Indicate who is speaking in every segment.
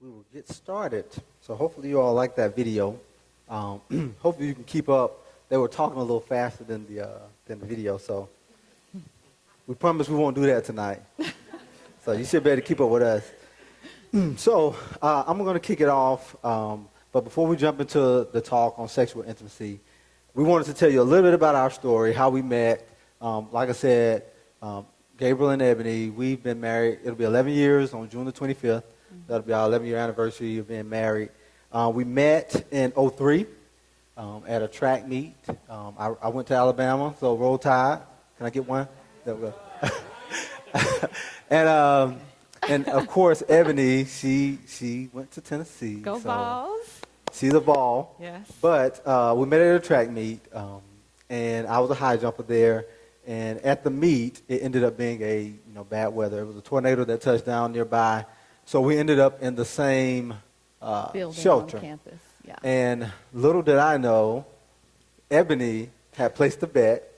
Speaker 1: we will get started. So hopefully you all like that video. Hopefully you can keep up. They were talking a little faster than the video, so we promise we won't do that tonight. So you should be able to keep up with us. So I'm going to kick it off, but before we jump into the talk on sexual intimacy, we wanted to tell you a little bit about our story, how we met. Like I said, Gabriel and Ebony, we've been married. It'll be 11 years on June the 25th. That'll be our 11-year anniversary of being married. We met in 2003 at a track meet. I went to Alabama, so Roll Tide. Can I get one? There we go. And of course, Ebony, she went to Tennessee.
Speaker 2: Go Vols.
Speaker 1: She's a Vol.
Speaker 2: Yes.
Speaker 1: But we met at a track meet, and I was a high jumper there. And at the meet, it ended up being bad weather. It was a tornado that touched down nearby. So we ended up in the same shelter.
Speaker 2: On campus. Yeah.
Speaker 1: And little did I know, Ebony had placed a bet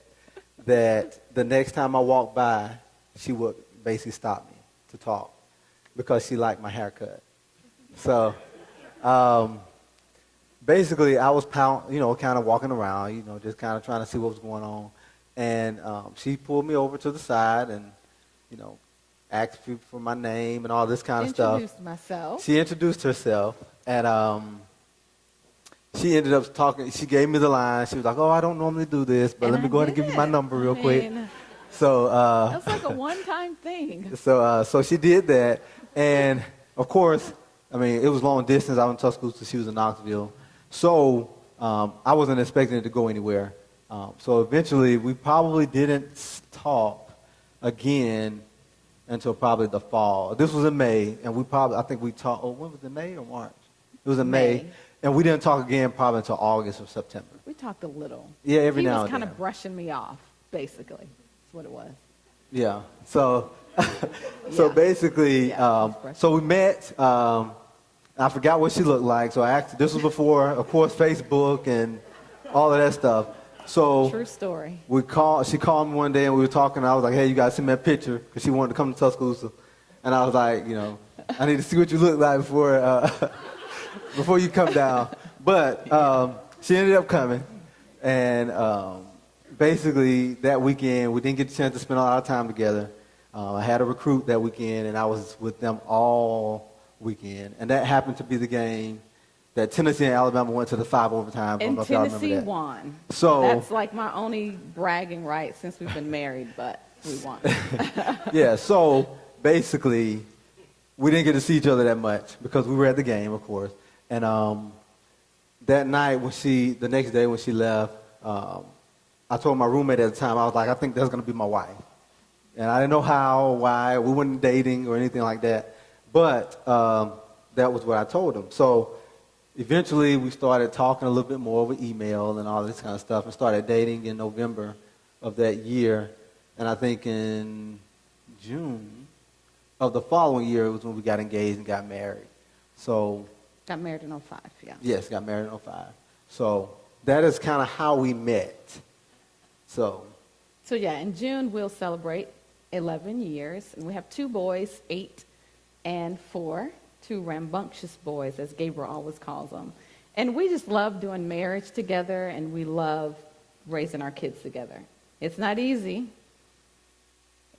Speaker 1: that the next time I walked by, she would basically stop me to talk because she liked my haircut. So basically, I was kind of walking around, just kind of trying to see what was going on. And she pulled me over to the side and, asked me for my name and all this kind of stuff.
Speaker 2: Introduced myself.
Speaker 1: She introduced herself, and she ended up talking. She gave me the line. She was like, "Oh, I don't normally do this, but let me go ahead and give you my number real quick." So
Speaker 2: that's like a one-time thing.
Speaker 1: So she did that, and of course, it was long distance. I was in Tuscaloosa. She was in Knoxville, so I wasn't expecting it to go anywhere. So eventually, we probably didn't talk again until probably the fall. This was in May, and I think we talked, when was it, May or March? It was in May, and we didn't talk again probably until August or September.
Speaker 2: We talked a little.
Speaker 1: Yeah, every now and then.
Speaker 2: He was kind of brushing me off, basically. That's what it was.
Speaker 1: Yeah, so basically, so we met. I forgot what she looked like, so I asked, this was before, of course, Facebook and all of that stuff. So
Speaker 2: true story.
Speaker 1: She called me one day and we were talking. And I was like, "Hey, you guys send me a picture," because she wanted to come to Tuscaloosa, and I was like, I need to see what you look like before you come down. But she ended up coming, and basically that weekend we didn't get the chance to spend a lot of time together. I had a recruit that weekend, and I was with them all weekend, and that happened to be the game that Tennessee and Alabama went to the 5 overtime.
Speaker 2: And Tennessee won.
Speaker 1: So
Speaker 2: that's like my only bragging right since we've been married, but we won.
Speaker 1: Yeah, so basically, we didn't get to see each other that much because we were at the game, of course. And that night, the next day when she left, I told my roommate at the time, I was like, I think that's going to be my wife. And I didn't know how, why, we weren't dating or anything like that. But that was what I told him. So eventually, we started talking a little bit more over email and all this kind of stuff, and started dating in November of that year. And I think in June of the following year was when we got engaged and got married. So
Speaker 2: got married in 2005, yeah.
Speaker 1: Yes, got married in 2005. So that is kind of how we met. So
Speaker 2: yeah, in June we'll celebrate 11 years, and we have 2 boys, 8 and 4. 2 rambunctious boys, as Gabriel always calls them. And we just love doing marriage together, and we love raising our kids together. It's not easy.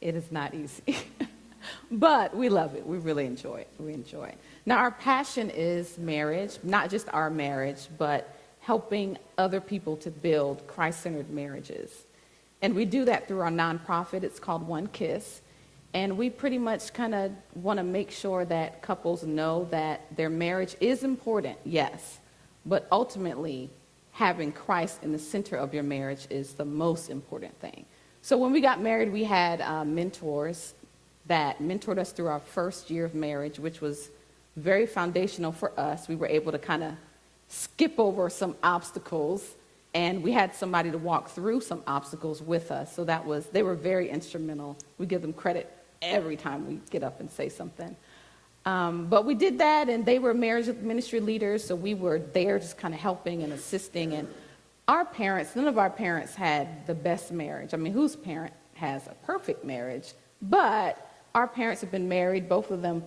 Speaker 2: It is not easy. But we love it. We really enjoy it. We enjoy it. Now, our passion is marriage, not just our marriage, but helping other people to build Christ-centered marriages. And we do that through our nonprofit. It's called OneKiss. And we pretty much kind of want to make sure that couples know that their marriage is important, yes, but ultimately having Christ in the center of your marriage is the most important thing. So when we got married, we had mentors that mentored us through our first year of marriage, which was very foundational for us. We were able to kind of skip over some obstacles, and we had somebody to walk through some obstacles with us. So they were very instrumental. We give them credit every time we get up and say something. But we did that, and they were marriage ministry leaders, so we were there just kind of helping and assisting. And none of our parents had the best marriage. Whose parent has a perfect marriage? But Our parents have been married, both of them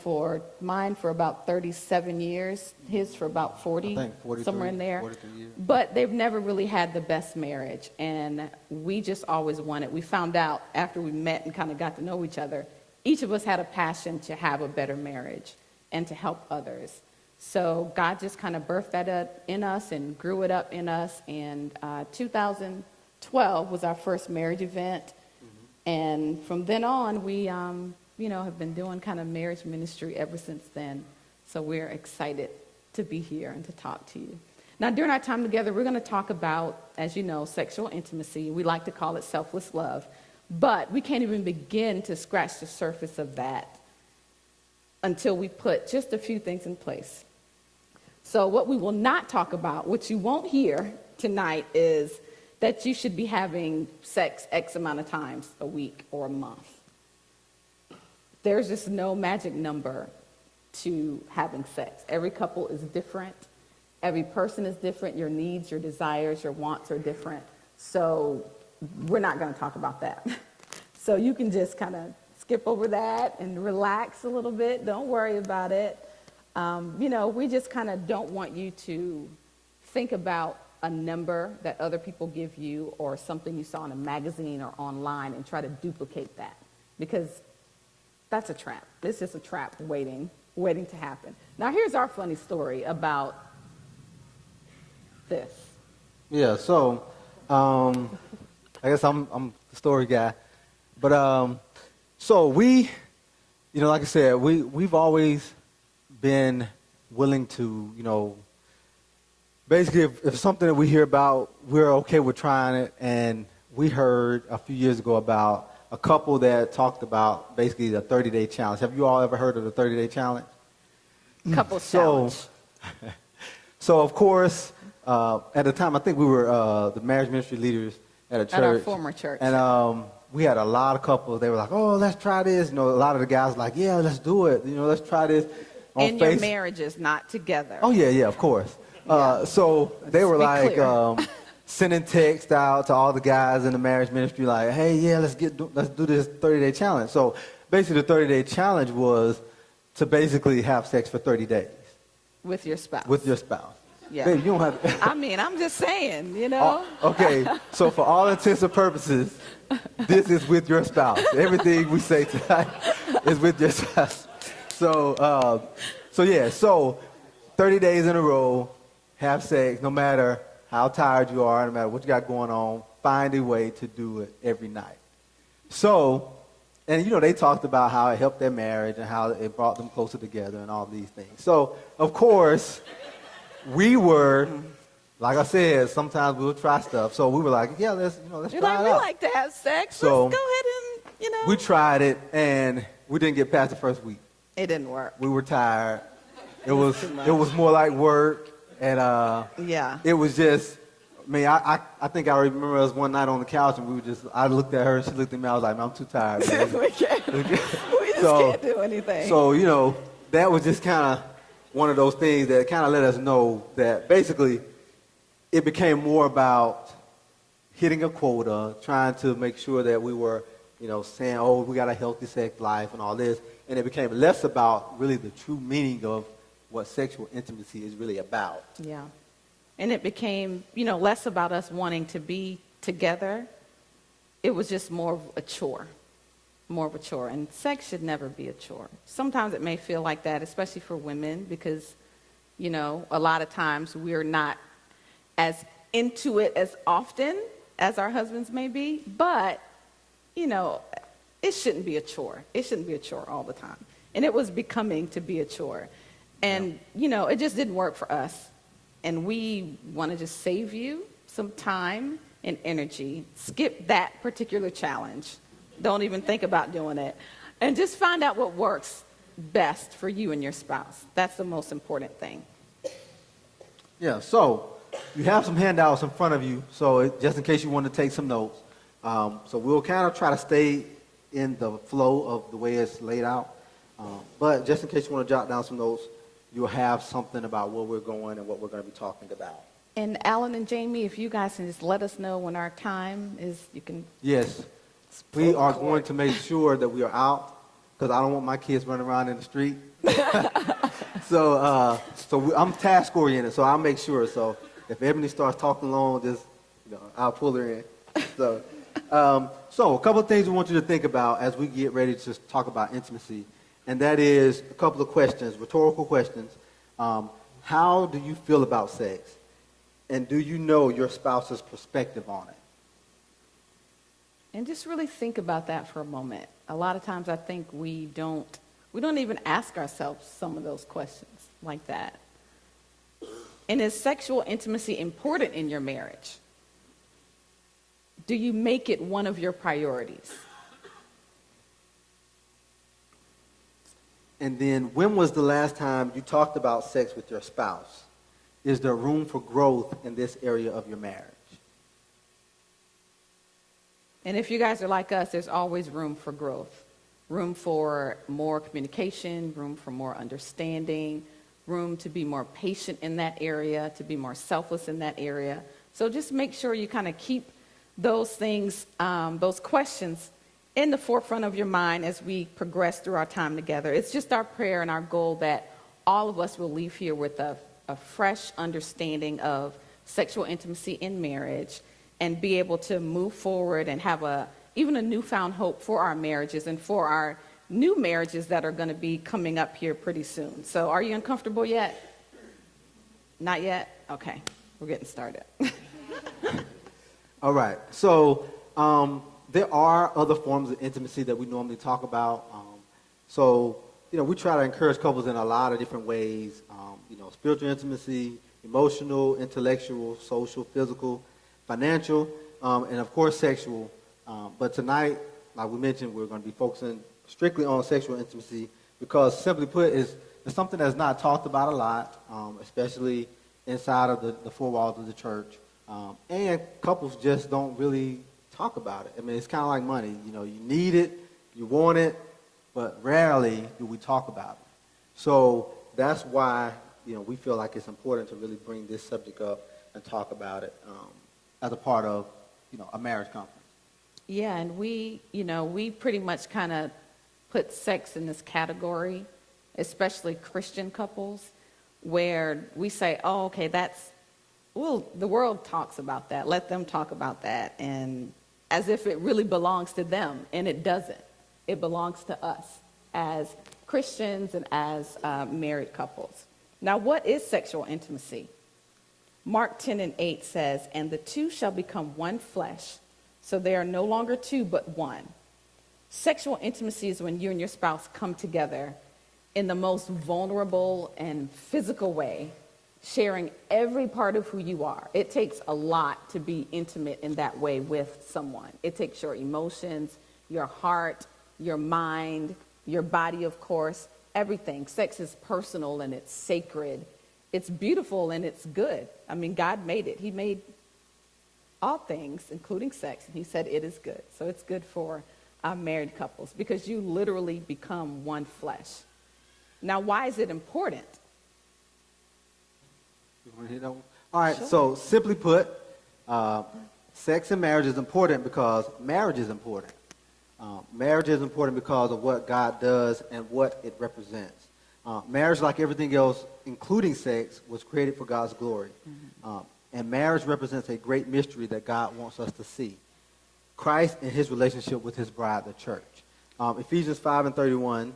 Speaker 2: mine for about 37 years, his for about 40,
Speaker 1: I think 43,
Speaker 2: somewhere in there.
Speaker 1: 43 years.
Speaker 2: But they've never really had the best marriage, and we just always wanted. We found out after we met and kind of got to know each other, each of us had a passion to have a better marriage and to help others. So God just kind of birthed that up in us and grew it up in us, and 2012 was our first marriage event. And from then on, we, have been doing kind of marriage ministry ever since then. So we're excited to be here and to talk to you. Now, during our time together, we're going to talk about, as you know, sexual intimacy. We like to call it selfless love. But we can't even begin to scratch the surface of that until we put just a few things in place. So what we will not talk about, which you won't hear tonight, is that you should be having sex X amount of times a week or a month. There's just no magic number to having sex. Every couple is different. Every person is different. Your needs, your desires, your wants are different. So we're not going to talk about that. So you can just kind of skip over that and relax a little bit. Don't worry about it. We just kind of don't want you to think about a number that other people give you or something you saw in a magazine or online and try to duplicate that, because that's a trap. It's just a trap waiting to happen. Now, here's our funny story about this.
Speaker 1: Yeah, so I guess I'm the story guy. But so we, like I said, we've always been willing to, basically, if something that we hear about, we're okay with trying it. And we heard a few years ago about a couple that talked about basically the 30-day challenge. Have you all ever heard of the 30-day challenge?
Speaker 2: Couple challenge.
Speaker 1: So of course, at the time, I think we were the marriage ministry leaders at a church.
Speaker 2: At our former church.
Speaker 1: And we had a lot of couples. They were like, oh, let's try this. A lot of the guys were like, yeah, let's do it. Let's try this.
Speaker 2: In your marriages, not together.
Speaker 1: Oh, yeah, of course. So they were like sending text out to all the guys in the marriage ministry like, hey, yeah, let's do this 30-day challenge. So basically the 30-day challenge was to basically have sex for 30 days.
Speaker 2: With your spouse.
Speaker 1: With your spouse.
Speaker 2: Yeah.
Speaker 1: Babe, you don't have to.
Speaker 2: I'm just saying,
Speaker 1: Okay, so for all intents and purposes, this is with your spouse. Everything we say tonight is with your spouse. So 30 days in a row, have sex, no matter how tired you are, no matter what you got going on, find a way to do it every night. So, and they talked about how it helped their marriage and how it brought them closer together and all these things. So, of course, we were, like I said, sometimes we'll try stuff. So we were like, yeah, let's
Speaker 2: You're
Speaker 1: try
Speaker 2: like,
Speaker 1: it
Speaker 2: we
Speaker 1: out.
Speaker 2: like to have sex.
Speaker 1: So,
Speaker 2: let's go ahead and,
Speaker 1: We tried it, and we didn't get past the first week.
Speaker 2: It didn't work.
Speaker 1: We were tired. It was more like work, and it was just. I think I remember us one night on the couch, and I looked at her, and she looked at me. I was like, I'm too tired.
Speaker 2: we just can't do anything.
Speaker 1: So that was just kind of one of those things that kind of let us know that basically it became more about hitting a quota, trying to make sure that we were, saying, oh, we got a healthy sex life and all this. And it became less about really the true meaning of what sexual intimacy is really about.
Speaker 2: Yeah. And it became, less about us wanting to be together. It was just more of a chore. And sex should never be a chore. Sometimes it may feel like that, especially for women, because, a lot of times we're not as into it as often as our husbands may be. But, it shouldn't be a chore. It shouldn't be a chore all the time. And it was becoming to be a chore. And, it just didn't work for us. And we want to just save you some time and energy. Skip that particular challenge. Don't even think about doing it. And just find out what works best for you and your spouse. That's the most important thing.
Speaker 1: Yeah, so you have some handouts in front of you, so just in case you want to take some notes. So we'll kind of try to stay in the flow of the way it's laid out. But just in case you want to jot down some notes, you'll have something about where we're going and what we're going to be talking about.
Speaker 2: And Alan and Jamie, if you guys can just let us know when our time is, you can...
Speaker 1: Yes, we are going to make sure that we are out because I don't want my kids running around in the street. I'm task oriented, so I'll make sure. So if Ebony starts talking long, just I'll pull her in. So a couple of things we want you to think about as we get ready to talk about intimacy, and that is a couple of questions, rhetorical questions. How do you feel about sex, and do you know your spouse's perspective on it?
Speaker 2: And just really think about that for a moment. A lot of times I think we don't even ask ourselves some of those questions like that. And is sexual intimacy important in your marriage? Do you make it one of your priorities?
Speaker 1: And then, when was the last time you talked about sex with your spouse? Is there room for growth in this area of your marriage?
Speaker 2: And if you guys are like us, there's always room for growth. Room for more communication, room for more understanding, room to be more patient in that area, to be more selfless in that area. So just make sure you kind of keep those things, those questions in the forefront of your mind as we progress through our time together. It's just our prayer and our goal that all of us will leave here with a fresh understanding of sexual intimacy in marriage and be able to move forward and have even a newfound hope for our marriages and for our new marriages that are going to be coming up here pretty soon. So are you uncomfortable yet? Not yet? Okay, we're getting started.
Speaker 1: All right. So there are other forms of intimacy that we normally talk about. We try to encourage couples in a lot of different ways. Spiritual intimacy, emotional, intellectual, social, physical, financial, and of course sexual. But tonight, like we mentioned, we're going to be focusing strictly on sexual intimacy because, simply put, it's something that's not talked about a lot, especially inside of the four walls of the church. And couples just don't really talk about it. I mean, it's kind of like money. You need it, you want it, but rarely do we talk about it. So that's why, we feel like it's important to really bring this subject up and talk about it as a part of, a marriage conference.
Speaker 2: Yeah, and we pretty much kind of put sex in this category, especially Christian couples, where we say, oh, okay, the world talks about that. Let them talk about that. And as if it really belongs to them, and it doesn't. It belongs to us as Christians and as married couples. Now, what is sexual intimacy? Mark 10:8 says, and the two shall become one flesh, so they are no longer two but one. Sexual intimacy is when you and your spouse come together in the most vulnerable and physical way, sharing every part of who you are. It takes a lot to be intimate in that way with someone. It takes your emotions, your heart, your mind, your body, of course, everything. Sex is personal and it's sacred. It's beautiful and it's good. I mean, God made it. He made all things, including sex, and he said it is good. So it's good for married couples because you literally become one flesh. Now, why is it important?
Speaker 1: You want to hit that one? All right,
Speaker 2: Sure.
Speaker 1: So simply put, sex in marriage is important because marriage is important. Marriage is important because of what God does and what it represents. Marriage, like everything else, including sex, was created for God's glory. Mm-hmm. And marriage represents a great mystery that God wants us to see. Christ and his relationship with his bride, the church. Ephesians 5:31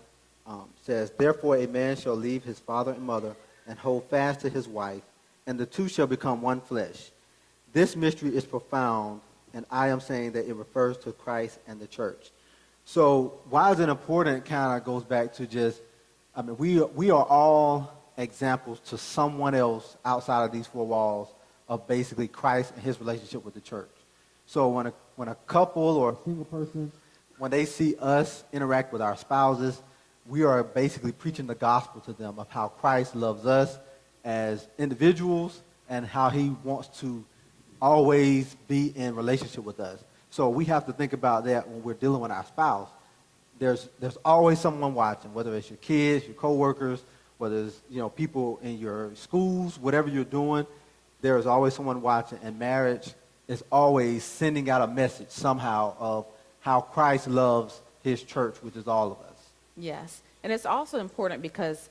Speaker 1: says, therefore a man shall leave his father and mother and hold fast to his wife, and the two shall become one flesh. This mystery is profound, and I am saying that it refers to Christ and the church. So why is it important? Kind of goes back to just, we are all examples to someone else outside of these four walls of basically Christ and his relationship with the church. So when a couple or a single person, when they see us interact with our spouses, we are basically preaching the gospel to them of how Christ loves us as individuals and how he wants to always be in relationship with us. So we have to think about that when we're dealing with our spouse. There's always someone watching, whether it's your kids, your coworkers, whether it's people in your schools, whatever you're doing, there is always someone watching, and marriage is always sending out a message somehow of how Christ loves his church, which is all of us.
Speaker 2: Yes. And it's also important because,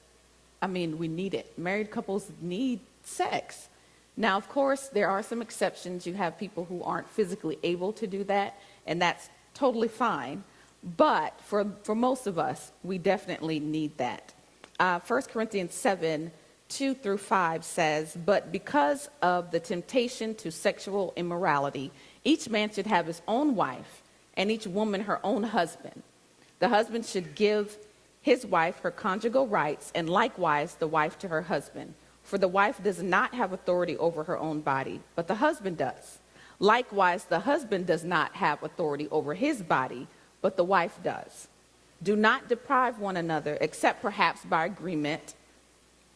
Speaker 2: I mean, we need it. Married couples need sex. Now, of course, there are some exceptions. You have people who aren't physically able to do that, and that's totally fine. But for most of us, we definitely need that. 1 Corinthians 7, 2 through 5 says, "But because of the temptation to sexual immorality, each man should have his own wife, and each woman her own husband. The husband should give his wife her conjugal rights, and likewise the wife to her husband. For the wife does not have authority over her own body, but the husband does. Likewise, the husband does not have authority over his body, but the wife does. Do not deprive one another, except perhaps by agreement,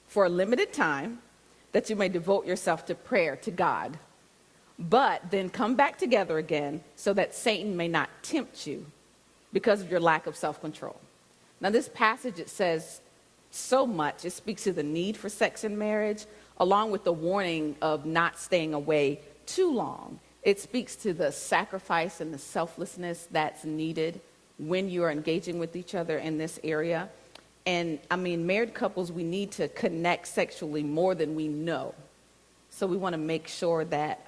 Speaker 2: for a limited time, that you may devote yourself to prayer to God. But then come back together again, so that Satan may not tempt you because of your lack of self-control." Now, this passage, it says so much. It speaks to the need for sex in marriage, along with the warning of not staying away too long. It speaks to the sacrifice and the selflessness that's needed when you are engaging with each other in this area. And, I mean, married couples, we need to connect sexually more than we know. So we want to make sure that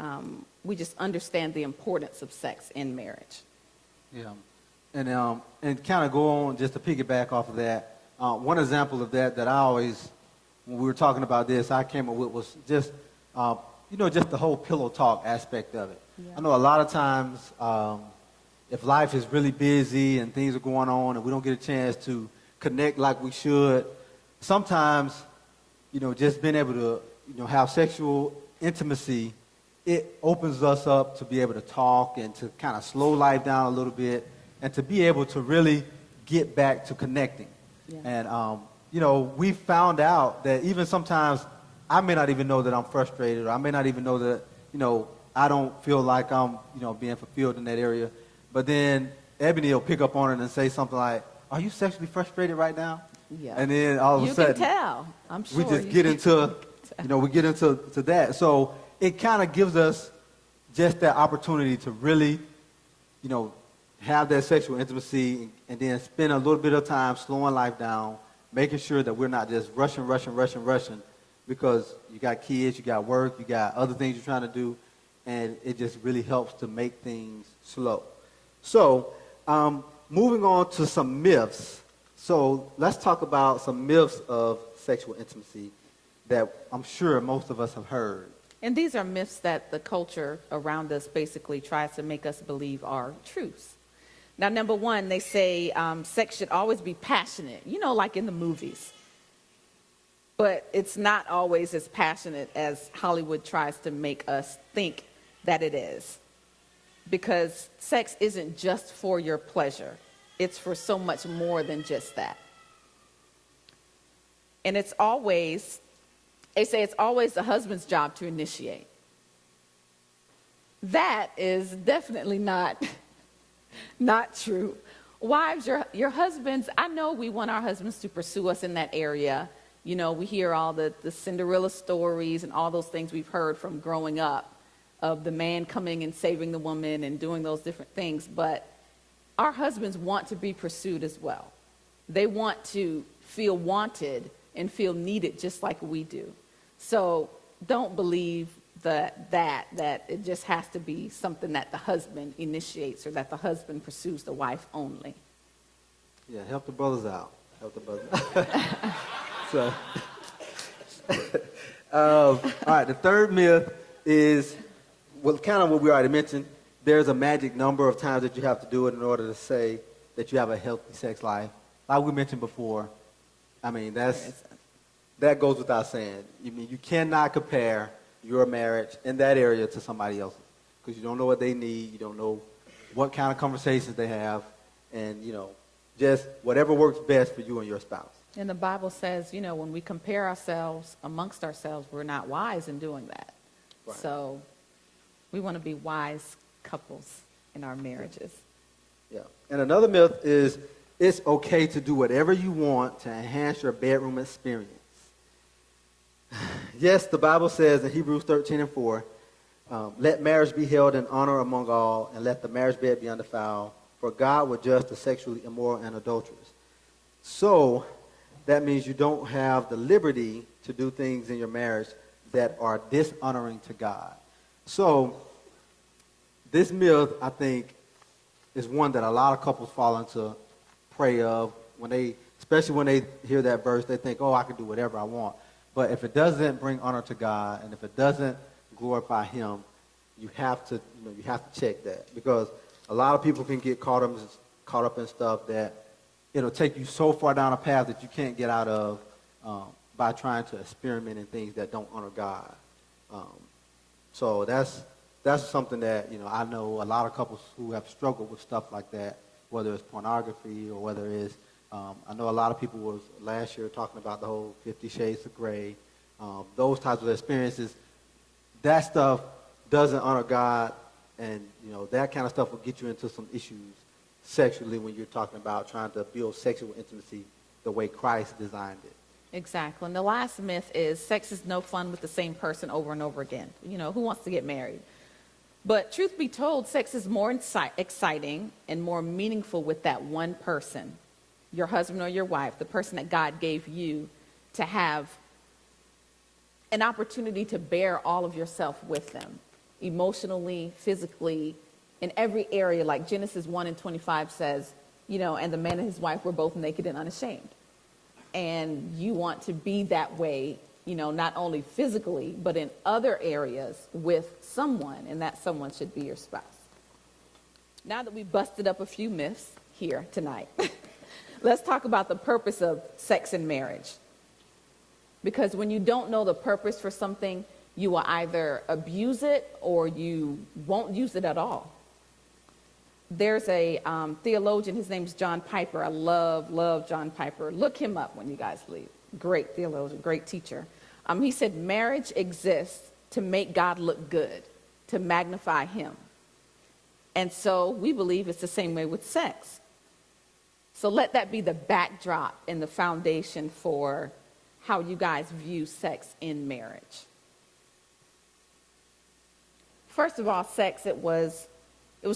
Speaker 2: we just understand the importance of sex in marriage.
Speaker 1: Yeah. And kind of go on just to piggyback off of that. One example of that I always, when we were talking about this, I came up with was just, just the whole pillow talk aspect of it. Yeah. I know a lot of times if life is really busy and things are going on and we don't get a chance to connect like we should, sometimes, just being able to, have sexual intimacy, it opens us up to be able to talk and to kind of slow life down a little bit and to be able to really get back to connecting. Yeah. And, we found out that even sometimes I may not even know that I'm frustrated, or I may not even know that, I don't feel like I'm, being fulfilled in that area. But then Ebony will pick up on it and say something like, "Are you sexually frustrated right now?"
Speaker 2: Yeah.
Speaker 1: And then all of a sudden,
Speaker 2: you can tell. I'm sure
Speaker 1: we just get into, we get into that. So it kind of gives us just that opportunity to really, have that sexual intimacy and then spend a little bit of time slowing life down, making sure that we're not just rushing, because you got kids, you got work, you got other things you're trying to do, and it just really helps to make things slow. So moving on to some myths. So let's talk about some myths of sexual intimacy that I'm sure most of us have heard.
Speaker 2: And these are myths that the culture around us basically tries to make us believe are truths. Now, number one, they say sex should always be passionate, like in the movies. But it's not always as passionate as Hollywood tries to make us think that it is. Because sex isn't just for your pleasure. It's for so much more than just that. And they say it's always the husband's job to initiate. That is definitely not true. Wives, your husbands, I know we want our husbands to pursue us in that area. We hear all the Cinderella stories and all those things we've heard from growing up of the man coming and saving the woman and doing those different things. But our husbands want to be pursued as well. They want to feel wanted and feel needed just like we do. So don't believe that it just has to be something that the husband initiates or that the husband pursues the wife only.
Speaker 1: Yeah, help the brothers out. So, all right, the third myth is kind of what we already mentioned. There's a magic number of times that you have to do it in order to say that you have a healthy sex life. Like we mentioned before, I mean, that goes without saying. You cannot compare your marriage in that area to somebody else's because you don't know what they need. You don't know what kind of conversations they have. And, just whatever works best for you and your spouse.
Speaker 2: And the Bible says, when we compare ourselves amongst ourselves, we're not wise in doing that. Right. So we want to be wise couples in our marriages.
Speaker 1: Yeah. And another myth is it's okay to do whatever you want to enhance your bedroom experience. Yes, the Bible says in Hebrews 13:4, let marriage be held in honor among all, and let the marriage bed be undefiled, for God will judge the sexually immoral and adulterous. So that means you don't have the liberty to do things in your marriage that are dishonoring to God. So this myth, I think, is one that a lot of couples fall into prey of especially when they hear that verse, they think, oh, I can do whatever I want. But if it doesn't bring honor to God and if it doesn't glorify Him, you have to check that, because a lot of people can get caught up in stuff that it'll take you so far down a path that you can't get out of by trying to experiment in things that don't honor God. So that's something that I know a lot of couples who have struggled with stuff like that, whether it's pornography or whether it's I know a lot of people was last year talking about the whole 50 Shades of Grey, those types of experiences. That stuff doesn't honor God, and that kind of stuff will get you into some issues sexually when you're talking about trying to build sexual intimacy the way Christ designed it.
Speaker 2: Exactly. And the last myth is sex is no fun with the same person over and over again. Who wants to get married? But truth be told, sex is more exciting and more meaningful with that one person, your husband or your wife, the person that God gave you to have an opportunity to bear all of yourself with them, emotionally, physically, in every area. Like Genesis 1:25 says, and the man and his wife were both naked and unashamed. And you want to be that way, not only physically, but in other areas with someone, and that someone should be your spouse. Now that we've busted up a few myths here tonight, let's talk about the purpose of sex in marriage. Because when you don't know the purpose for something, you will either abuse it or you won't use it at all. There's a theologian, his name's John Piper. I love John Piper. Look him up when you guys leave. Great theologian, great teacher. He said marriage exists to make God look good, to magnify Him. And so we believe it's the same way with sex. So let that be the backdrop and the foundation for how you guys view sex in marriage. First of all, sex, it was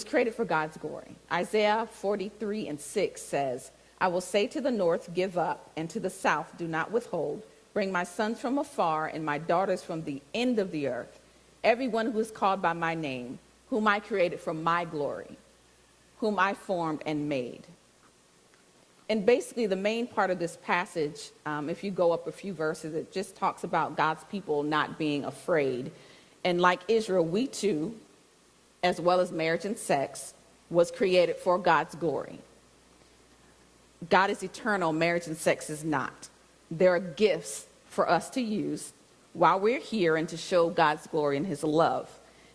Speaker 2: created for God's glory. Isaiah 43:6 says, I will say to the north, give up, and to the south, do not withhold. Bring my sons from afar and my daughters from the end of the earth, everyone who is called by my name, whom I created for my glory, whom I formed and made. And basically the main part of this passage, if you go up a few verses, it just talks about God's people not being afraid. And like Israel, we too, as well as marriage and sex, was created for God's glory. God is eternal, marriage and sex is not. There are gifts for us to use while we're here and to show God's glory and His love.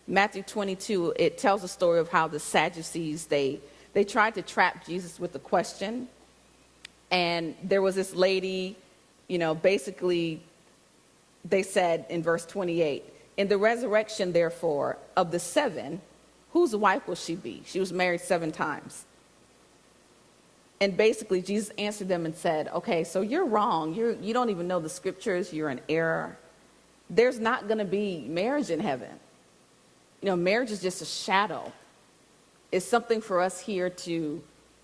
Speaker 2: Matthew 22, it tells a story of how the Sadducees, they tried to trap Jesus with a question. And there was this lady, basically they said in verse 28, in the resurrection, therefore, of the seven, whose wife will she be? She was married 7 times. And basically Jesus answered them and said, okay, so you're wrong. You don't even know the scriptures. You're in error. There's not going to be marriage in heaven. Marriage is just a shadow. It's something for us here to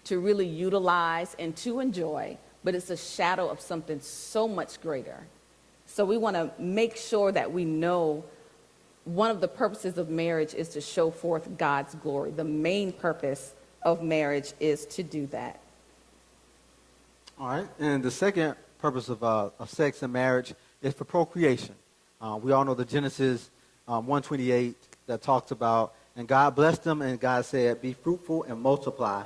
Speaker 2: really utilize and to enjoy, but it's a shadow of something so much greater. So we want to make sure that we know one of the purposes of marriage is to show forth God's glory. The main purpose of marriage is to do that.
Speaker 1: All right, and the second purpose of sex and marriage is for procreation. We all know the Genesis 1:28 that talks about, and God blessed them, and God said, be fruitful and multiply,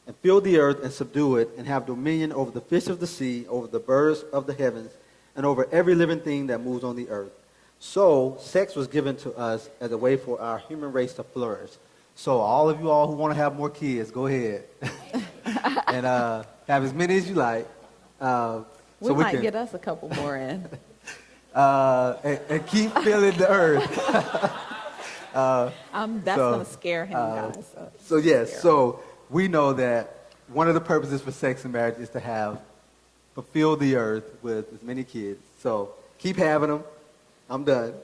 Speaker 1: and fill the earth and subdue it, and have dominion over the fish of the sea, over the birds of the heavens, and over every living thing that moves on the earth. So sex was given to us as a way for our human race to flourish. So all of you all who want to have more kids, go ahead and have as many as you like.
Speaker 2: We might get us a couple more in.
Speaker 1: And keep filling the earth.
Speaker 2: That's going to scare him, guys.
Speaker 1: So yes, so we know that one of the purposes for sex and marriage is to fulfill the earth with as many kids. So keep having them. I'm done.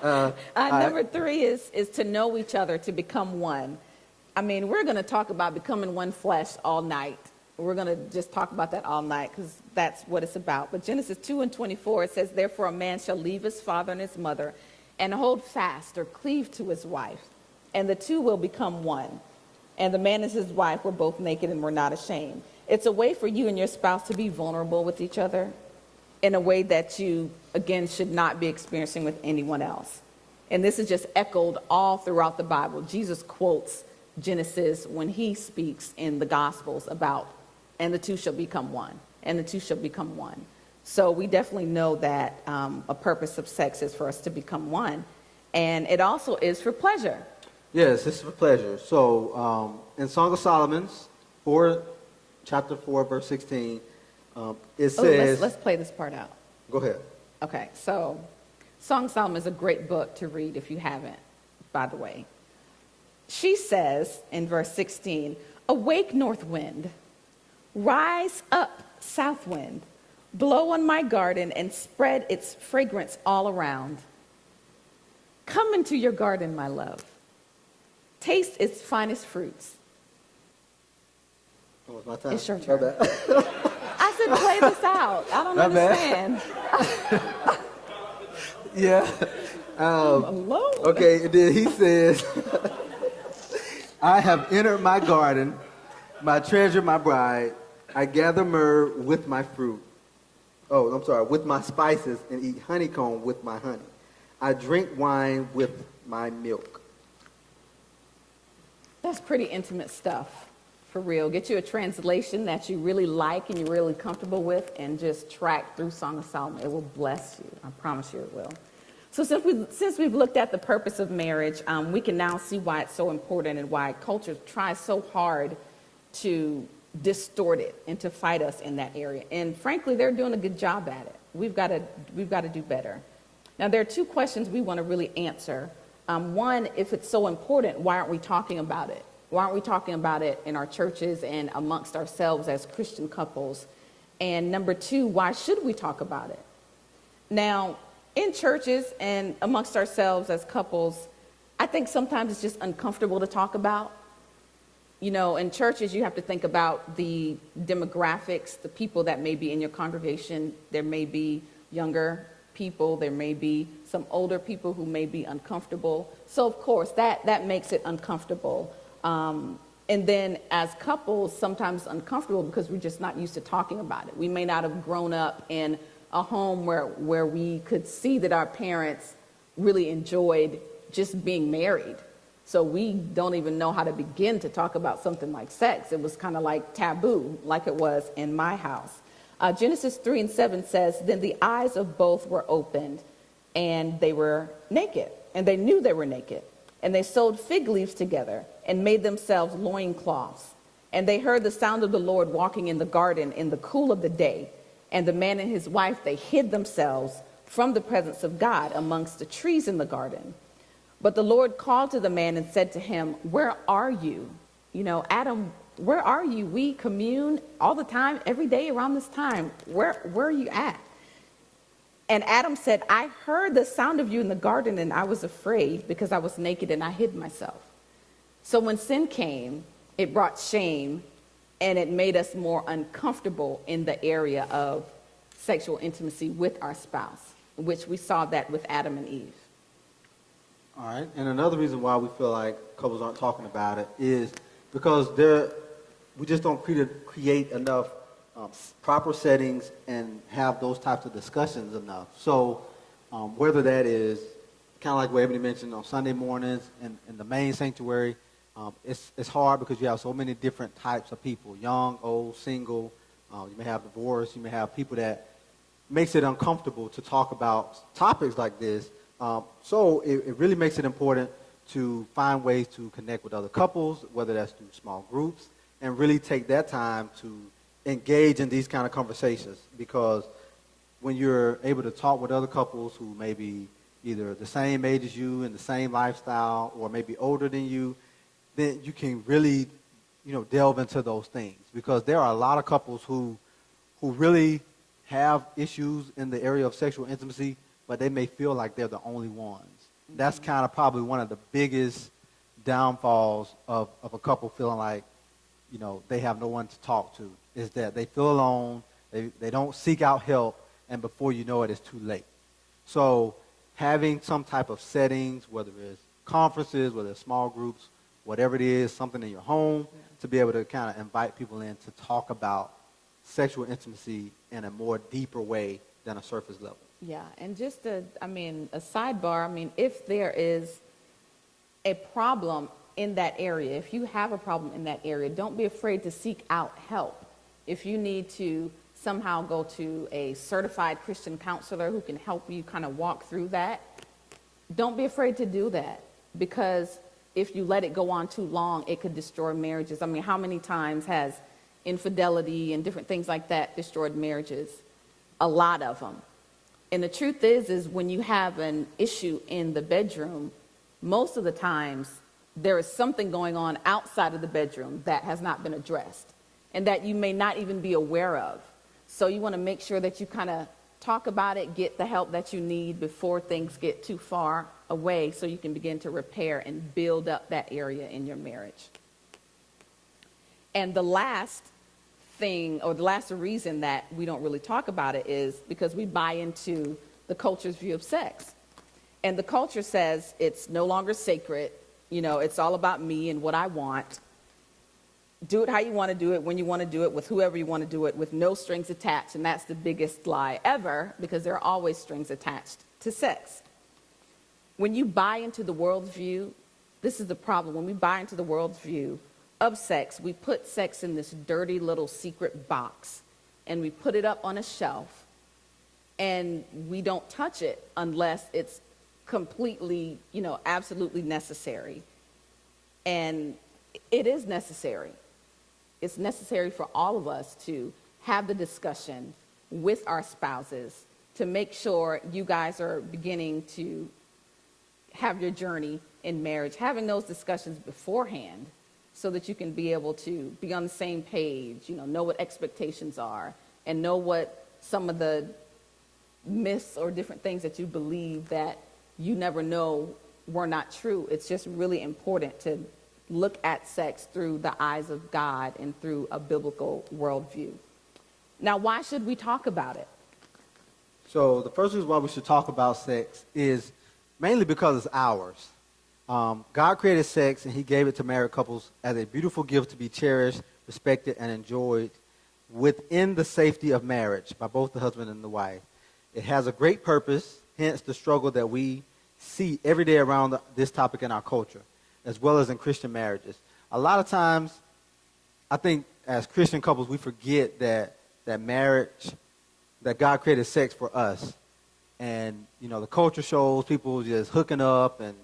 Speaker 2: Number 3 is to know each other, to become one. I mean, we're going to talk about becoming one flesh all night. We're going to just talk about that all night because that's what it's about. But Genesis 2:24, it says, therefore a man shall leave his father and his mother and hold fast or cleave to his wife, and the two will become one. And the man and his wife were both naked and were not ashamed. It's a way for you and your spouse to be vulnerable with each other in a way that you, again, should not be experiencing with anyone else. And this is just echoed all throughout the Bible. Jesus quotes Genesis when he speaks in the Gospels about, and the two shall become one, and the two shall become one. So we definitely know that a purpose of sex is for us to become one. And it also is for pleasure.
Speaker 1: Yes, it's for pleasure. So in Song of Solomon, chapter 4, verse 16, it says...
Speaker 2: Let's play this part out.
Speaker 1: Go ahead.
Speaker 2: Okay, so Song of Solomon is a great book to read if you haven't, by the way. She says in verse 16, awake, north wind, rise up, south wind, blow on my garden and spread its fragrance all around. Come into your garden, my love. Taste its finest fruits.
Speaker 1: Oh, it's my time.
Speaker 2: It's your turn.
Speaker 1: My bad.
Speaker 2: I said play this out. I don't
Speaker 1: My
Speaker 2: understand.
Speaker 1: Yeah.
Speaker 2: Alone.
Speaker 1: Okay, and then he says, I have entered my garden, my treasure, my bride. I gather myrrh with my fruit. Oh, I'm sorry, with my spices and eat honeycomb with my honey. I drink wine with my milk.
Speaker 2: That's pretty intimate stuff, for real. Get you a translation that you really like and you're really comfortable with and just track through Song of Solomon. It will bless you. I promise you it will. So since we've looked at the purpose of marriage, we can now see why it's so important and why culture tries so hard to distort it and to fight us in that area. And frankly, they're doing a good job at it. We've got to do better. Now, there are two questions we want to really answer. One, if it's so important, why aren't we talking about it? Why aren't we talking about it in our churches and amongst ourselves as Christian couples? And number two, why should we talk about it? Now, in churches and amongst ourselves as couples, I think sometimes it's just uncomfortable to talk about. You know, in churches, you have to think about the demographics, the people that may be in your congregation. There may be younger people. There may be some older people who may be uncomfortable. So, of course, that makes it uncomfortable. And then as couples, sometimes it's uncomfortable because we're just not used to talking about it. We may not have grown up in a home where we could see that our parents really enjoyed just being married. So we don't even know how to begin to talk about something like sex. It was kind of like taboo, like it was in my house. Genesis 3:7 says, then the eyes of both were opened, and they were naked, and they knew they were naked. And they sewed fig leaves together and made themselves loincloths. And they heard the sound of the Lord walking in the garden in the cool of the day. And the man and his wife, they hid themselves from the presence of God amongst the trees in the garden. But the Lord called to the man and said to him, where are you? You know, Adam, where are you? We commune all the time, every day around this time. Where are you at? And Adam said, I heard the sound of you in the garden, and I was afraid because I was naked and I hid myself. So when sin came, it brought shame, and it made us more uncomfortable in the area of sexual intimacy with our spouse, which we saw that with Adam and Eve.
Speaker 1: All right, and another reason why we feel like couples aren't talking about it is because we just don't create enough proper settings and have those types of discussions enough. So whether that is kind of like what Ebony mentioned on Sunday mornings in the main sanctuary, it's hard because you have so many different types of people, young, old, single. You may have divorce. You may have people that makes it uncomfortable to talk about topics like this. So it really makes it important to find ways to connect with other couples, whether that's through small groups, and really take that time to engage in these kind of conversations. Because when you're able to talk with other couples who may be either the same age as you and the same lifestyle, or maybe older than you, then you can really, delve into those things. Because there are a lot of couples who really have issues in the area of sexual intimacy, but they may feel like they're the only ones. Mm-hmm. That's kind of probably one of the biggest downfalls of a couple feeling like, they have no one to talk to. is that they feel alone, they don't seek out help, and before you know it, it's too late. So having some type of settings, whether it's conferences, whether it's small groups, whatever it is, something in your home, to be able to kind of invite people in to talk about sexual intimacy in a more deeper way than a surface level.
Speaker 2: Yeah, and just a sidebar, if there is a problem in that area, if you have a problem in that area, don't be afraid to seek out help. If you need to somehow go to a certified Christian counselor who can help you kind of walk through that, don't be afraid to do that, because if you let it go on too long, it could destroy marriages. How many times has infidelity and different things like that destroyed marriages? A lot of them. And the truth is when you have an issue in the bedroom, most of the times there is something going on outside of the bedroom that has not been addressed and that you may not even be aware of. So you want to make sure that you kind of talk about it, get the help that you need before things get too far away, so you can begin to repair and build up that area in your marriage. And the last thing, or the last reason that we don't really talk about it, is because we buy into the culture's view of sex. And the culture says it's no longer sacred, it's all about me and what I want. Do it how you want to do it, when you want to do it, with whoever you want to do it, with no strings attached. And that's the biggest lie ever, because there are always strings attached to sex. When you buy into the world's view, this is the problem. When we buy into the world's view of sex, we put sex in this dirty little secret box, and we put it up on a shelf, and we don't touch it unless it's completely, absolutely necessary. And it is necessary. It's necessary for all of us to have the discussion with our spouses to make sure you guys are beginning to have your journey in marriage, having those discussions beforehand so that you can be able to be on the same page, know what expectations are, and know what some of the myths or different things that you believe that you never know were not true. It's just really important to look at sex through the eyes of God and through a biblical worldview. Now, why should we talk about it?
Speaker 1: So the first reason why we should talk about sex is mainly because it's ours. God created sex, and he gave it to married couples as a beautiful gift to be cherished, respected, and enjoyed within the safety of marriage by both the husband and the wife. It has a great purpose, hence the struggle that we see every day around this topic in our culture, as well as in Christian marriages. A lot of times, I think as Christian couples, we forget that marriage, that God created sex for us. And, the culture shows people just hooking up and,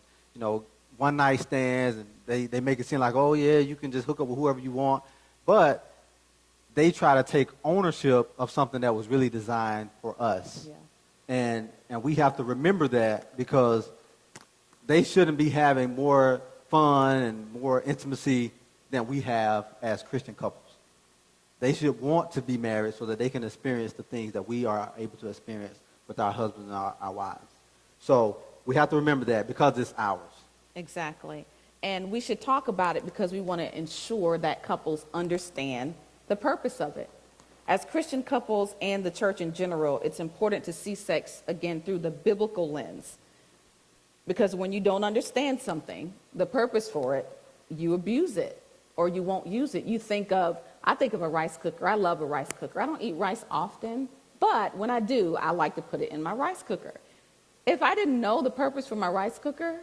Speaker 1: one night stands, and they make it seem like, oh yeah, you can just hook up with whoever you want. But they try to take ownership of something that was really designed for us. Yeah. And we have to remember that, because they shouldn't be having more fun and more intimacy than we have as Christian couples. They should want to be married so that they can experience the things that we are able to experience with our husbands and our wives. So we have to remember that, because it's ours.
Speaker 2: Exactly. And we should talk about it because we want to ensure that couples understand the purpose of it. As Christian couples and the church in general, it's important to see sex, again, through the biblical lens. Because when you don't understand something, the purpose for it, you abuse it or you won't use it. I think of a rice cooker. I love a rice cooker. I don't eat rice often, but when I do, I like to put it in my rice cooker. If I didn't know the purpose for my rice cooker,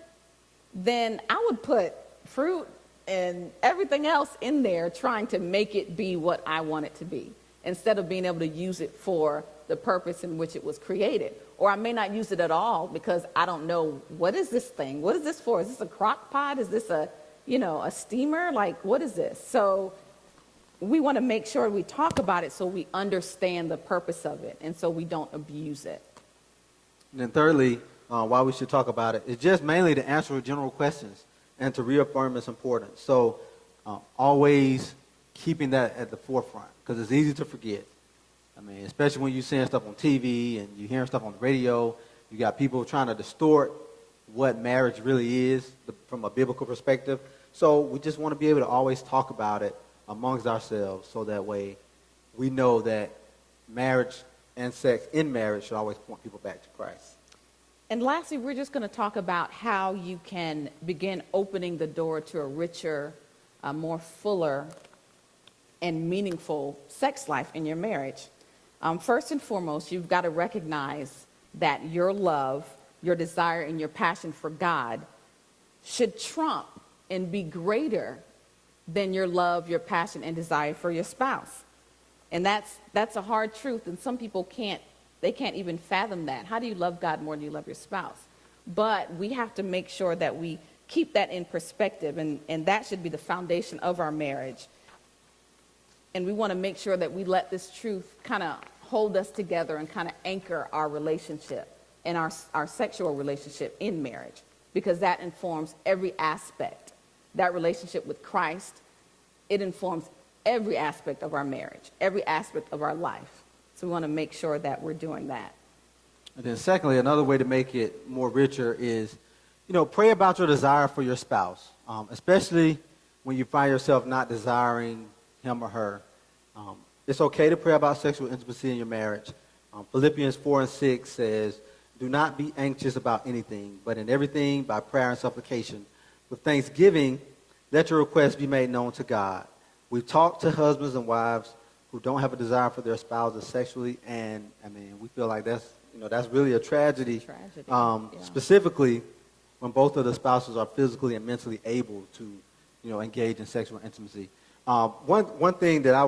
Speaker 2: then I would put fruit and everything else in there trying to make it be what I want it to be, instead of being able to use it for the purpose in which it was created. Or I may not use it at all because I don't know, what is this thing? What is this for? Is this a crock pot? Is this a steamer? Like, what is this? So we want to make sure we talk about it so we understand the purpose of it and so we don't abuse it.
Speaker 1: And then thirdly, why we should talk about it is just mainly to answer general questions and to reaffirm its importance. So always keeping that at the forefront, because it's easy to forget. Especially when you're seeing stuff on TV and you're hearing stuff on the radio, you got people trying to distort what marriage really is from a biblical perspective. So we just want to be able to always talk about it amongst ourselves, so that way we know that marriage and sex in marriage should always point people back to Christ.
Speaker 2: And lastly, we're just going to talk about how you can begin opening the door to a richer, more fuller, and meaningful sex life in your marriage. First and foremost, you've got to recognize that your love, your desire, and your passion for God should trump and be greater than your love, your passion, and desire for your spouse. And that's a hard truth, and some people can't even fathom that. How do you love God more than you love your spouse? But we have to make sure that we keep that in perspective, and that should be the foundation of our marriage. And we want to make sure that we let this truth kind of hold us together and kind of anchor our relationship and our sexual relationship in marriage, because that informs every aspect. That relationship with Christ, it informs every aspect of our marriage, every aspect of our life. So we want to make sure that we're doing that.
Speaker 1: And then secondly, another way to make it more richer is, pray about your desire for your spouse, especially when you find yourself not desiring him or her. It's okay to pray about sexual intimacy in your marriage. Philippians 4:6 says, do not be anxious about anything, but in everything by prayer and supplication, with thanksgiving, let your requests be made known to God. We've talked to husbands and wives who don't have a desire for their spouses sexually, and we feel like that's really a tragedy. Specifically when both of the spouses are physically and mentally able to, engage in sexual intimacy. One thing that I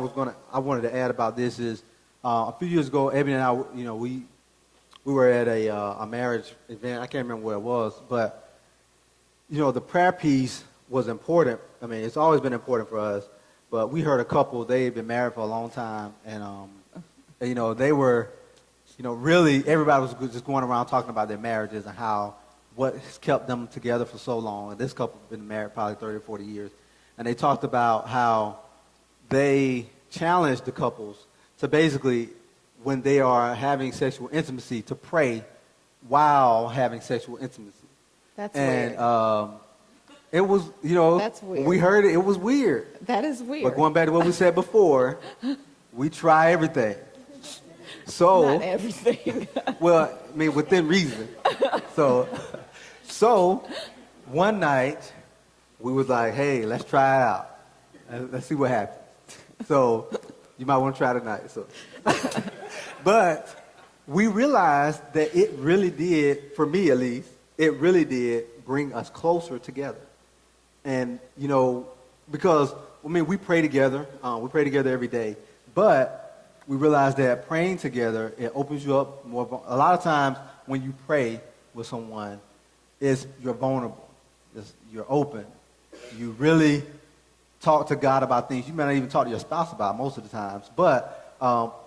Speaker 1: wanted to add about this is a few years ago, Ebony and I, we were at a marriage event. I can't remember where it was, but the prayer piece was important. It's always been important for us. But we heard a couple, they had been married for a long time, and, they were, really, everybody was just going around talking about their marriages and what has kept them together for so long. And this couple has been married probably 30 or 40 years. And they talked about how they challenged the couples to basically, when they are having sexual intimacy, to pray while having sexual intimacy.
Speaker 2: That's weird.
Speaker 1: It was,
Speaker 2: That's weird.
Speaker 1: When we heard it, it was weird.
Speaker 2: That is weird.
Speaker 1: But going back to what we said before, we try everything. So,
Speaker 2: not everything.
Speaker 1: Well, within reason. So one night, we was like, hey, let's try it out. Let's see what happens. So you might want to try tonight. So, but we realized that it really did, for me at least, it really did bring us closer together. And, because, we pray together. We pray together every day. But we realize that praying together, it opens you up more. A lot of times when you pray with someone, you're vulnerable. You're open. You really talk to God about things you may not even talk to your spouse about most of the times. But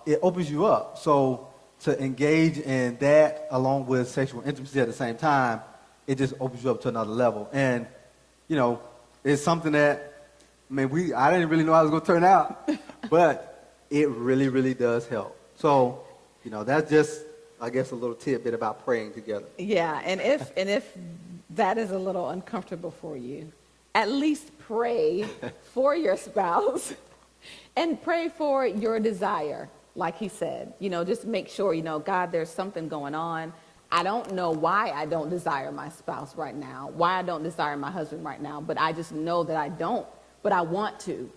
Speaker 1: it opens you up. So to engage in that along with sexual intimacy at the same time, it just opens you up to another level. And, it's something that, I didn't really know how it was going to turn out, but it really, really does help. So, that's just, I guess, a little tidbit about praying together.
Speaker 2: Yeah, and if that is a little uncomfortable for you, at least pray for your spouse and pray for your desire, like he said. Just make sure, God, there's something going on. I don't know why I don't desire my spouse right now, why I don't desire my husband right now, but I just know that I don't, but I want to.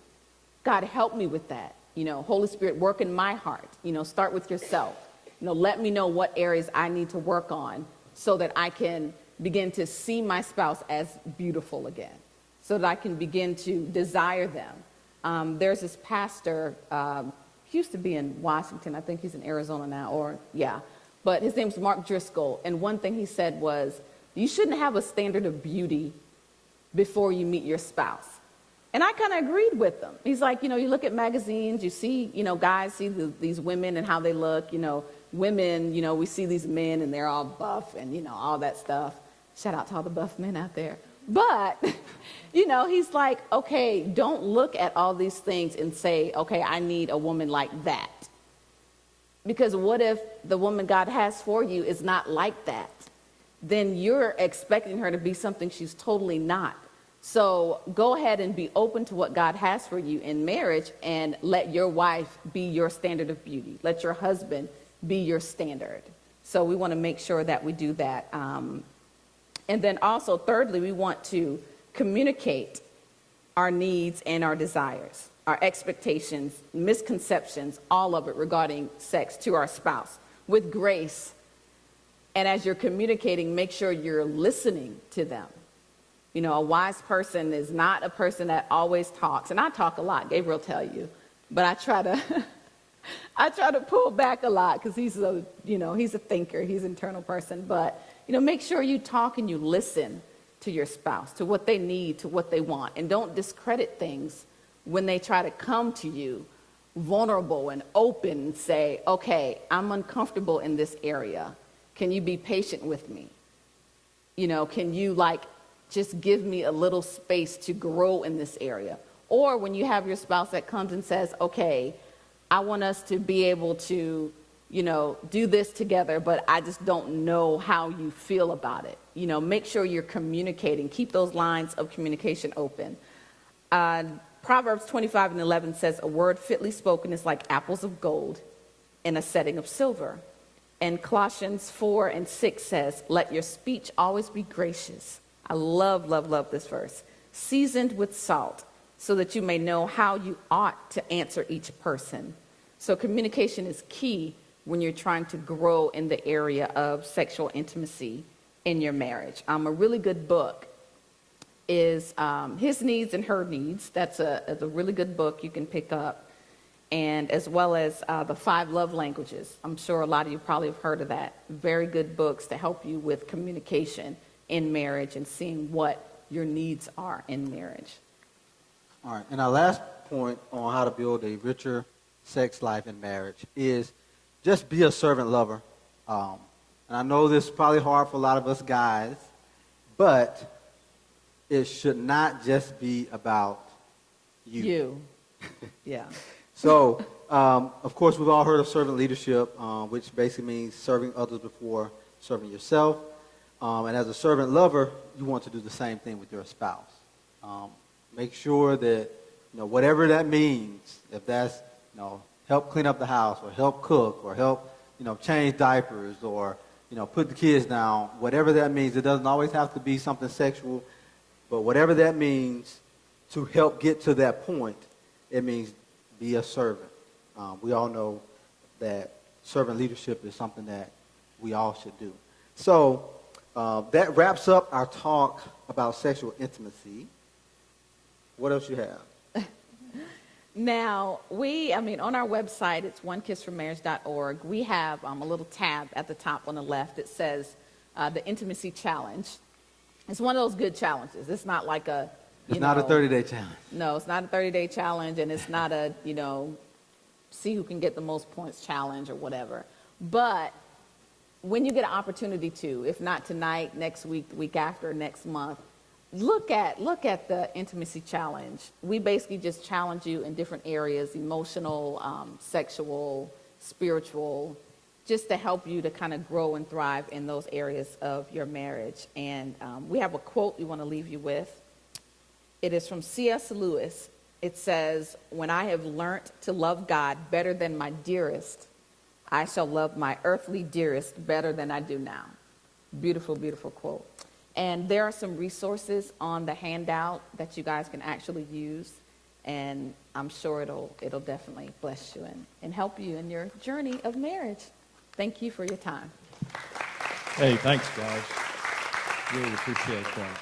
Speaker 2: God, help me with that. Holy Spirit, work in my heart. Start with yourself. Let me know what areas I need to work on so that I can begin to see my spouse as beautiful again, so that I can begin to desire them. There's this pastor, he used to be in Washington. I think he's in Arizona now, but his name's Mark Driscoll, and one thing he said was, you shouldn't have a standard of beauty before you meet your spouse. And I kind of agreed with him. He's like, you look at magazines, you see, guys see these women and how they look, women, we see these men and they're all buff and, all that stuff. Shout out to all the buff men out there. But, he's like, okay, don't look at all these things and say, okay, I need a woman like that. Because what if the woman God has for you is not like that? Then you're expecting her to be something she's totally not. So go ahead and be open to what God has for you in marriage, and let your wife be your standard of beauty. Let your husband be your standard. So we want to make sure that we do that. And then also, thirdly, we want to communicate our needs and our desires, our expectations, misconceptions, all of it regarding sex to our spouse with grace. And as you're communicating, make sure you're listening to them. You know, a wise person is not a person that always talks. And I talk a lot, Gabriel will tell you. But I try to I try to pull back a lot because he's a thinker, he's an internal person. But, make sure you talk and you listen to your spouse, to what they need, to what they want. And don't discredit things when they try to come to you vulnerable and open and say, okay, I'm uncomfortable in this area. Can you be patient with me? Can you just give me a little space to grow in this area? Or when you have your spouse that comes and says, okay, I want us to be able to, do this together, but I just don't know how you feel about it. Make sure you're communicating. Keep those lines of communication open. Proverbs 25:11 says, a word fitly spoken is like apples of gold in a setting of silver. And Colossians 4:6 says, let your speech always be gracious. I love, love, love this verse. Seasoned with salt, so that you may know how you ought to answer each person. So communication is key when you're trying to grow in the area of sexual intimacy in your marriage. A really good book is His Needs and Her Needs. That's a really good book you can pick up. And as well as the 5 Love Languages. I'm sure a lot of you probably have heard of that. Very good books to help you with communication in marriage and seeing what your needs are in marriage.
Speaker 1: All right, and our last point on how to build a richer sex life in marriage is just be a servant lover. And I know this is probably hard for a lot of us guys, but it should not just be about you.
Speaker 2: Yeah.
Speaker 1: So, of course, we've all heard of servant leadership, which basically means serving others before serving yourself. And as a servant lover, you want to do the same thing with your spouse. Make sure that, whatever that means, if that's, help clean up the house or help cook or help, change diapers or, put the kids down, whatever that means. It doesn't always have to be something sexual, but whatever that means to help get to that point, it means be a servant. We all know that servant leadership is something that we all should do. So that wraps up our talk about sexual intimacy. What else you have?
Speaker 2: Now, on our website, it's OneKissForMarriage.org. We have a little tab at the top on the left that says the Intimacy Challenge. It's one of those good challenges. It's not like a,
Speaker 1: It's not a 30-day challenge.
Speaker 2: No, it's not a 30-day challenge, and it's not a, see who can get the most points challenge or whatever. But when you get an opportunity to, if not tonight, next week, the week after, next month, look at the Intimacy Challenge. We basically just challenge you in different areas, emotional, sexual, spiritual, just to help you to kind of grow and thrive in those areas of your marriage. And we have a quote we want to leave you with. It is from C.S. Lewis. It says, when I have learnt to love God better than my dearest, I shall love my earthly dearest better than I do now. Beautiful, beautiful quote. And there are some resources on the handout that you guys can actually use. And I'm sure it'll definitely bless you and help you in your journey of marriage. Thank you for your time.
Speaker 3: Hey, thanks, guys. Really appreciate that.